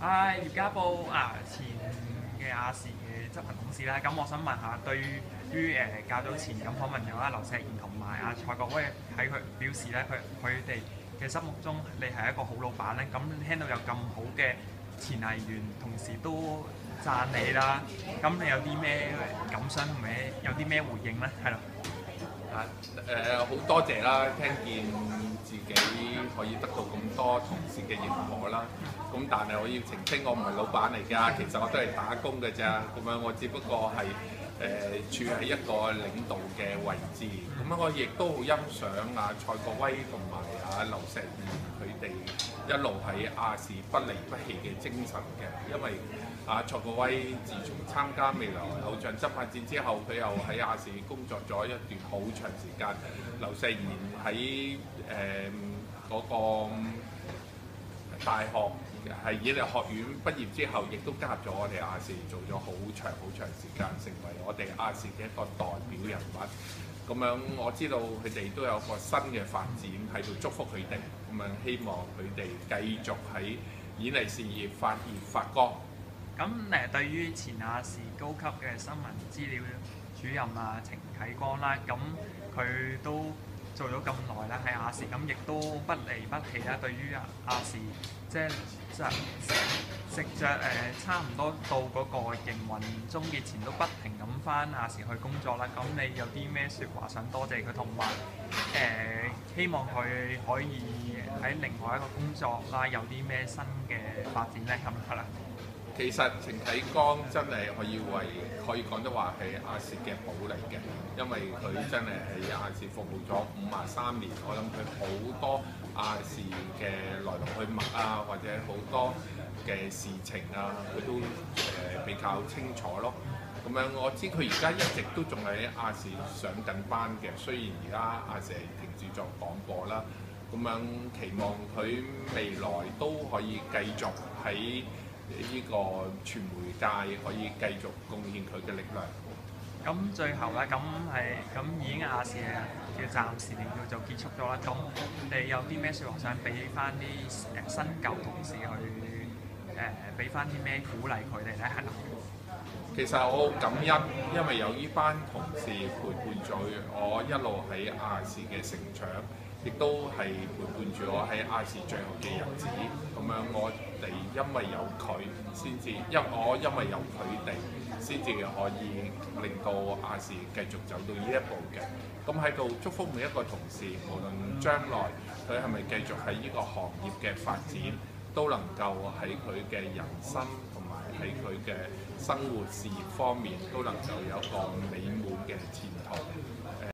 葉家寶前嘅亞視嘅執行董事啦，咁我想問下，對於較早前咁訪問咗劉錫賢同埋蔡國威喺佢表示咧，佢哋嘅心目中你係一個好老闆咧，咁聽到有咁好嘅前藝員同時都讚你啦，咁你有啲咩感想同埋有啲咩回應咧？係咯。好多謝啦，聽見自己可以得到咁多同事嘅認可啦。咁但係我要澄清，我唔係老闆嚟㗎，其實我都係打工嘅咋。咁樣我只不過係處喺一個領導嘅位置。咁樣我亦都好欣賞蔡國威同埋劉錫賢佢哋一路喺亞視不離不棄嘅精神嘅，因為蔡國威自從參加未來偶像執法戰之後，佢又喺亞視工作咗一段好長時間。劉錫賢喺嗰個大學係演藝學院畢業之後，亦都加入咗我哋亞視，做咗好長時間，成為我哋亞視嘅一個代表人物。咁樣我知道佢哋都有個新嘅發展喺度，祝福佢哋。咁樣希望佢哋繼續喺演藝事業發熱發光。咁對於前亞視高級嘅新聞資料主任程啟光啦，咁佢都做咗咁耐啦喺亞視，咁亦都不離不棄啦。對於亞視即係食着差唔多到嗰個營運終結前都不停咁翻亞視去工作啦。咁你有啲咩説話想多謝佢，同埋希望佢可以喺另外一個工作啦，有啲咩新嘅發展咧？咁係啦。其實程啟光真係可以講得話係亞視嘅寶嚟嘅，因為佢真係喺亞視服務咗53年，我諗佢好多亞視嘅來龍去脈或者好多嘅事情佢都比較清楚咯。咁樣我知佢而家一直都仲喺亞視上緊班嘅，雖然而家亞視係停止咗廣播啦。咁樣期望佢未來都可以繼續喺呢個傳媒界可以繼續貢獻佢嘅力量。咁最後咧，已經亞視叫暫時叫做結束咗啦。咁你有啲咩説話想俾翻啲新舊同事去俾翻啲咩鼓勵佢哋咧？係啦。其實我好感恩，因為有呢班同事陪伴咗我一路喺亞視嘅成長，亦都係陪伴住我喺亞視最後嘅日子。咁樣我哋因為有佢先至，因為有佢哋先至可以令到亞視繼續走到呢一步嘅。咁喺度祝福每一個同事，無論將來佢係咪繼續喺呢個行業嘅發展，都能夠喺佢嘅人生同埋喺佢嘅生活事業方面都能夠有一個美滿嘅前途。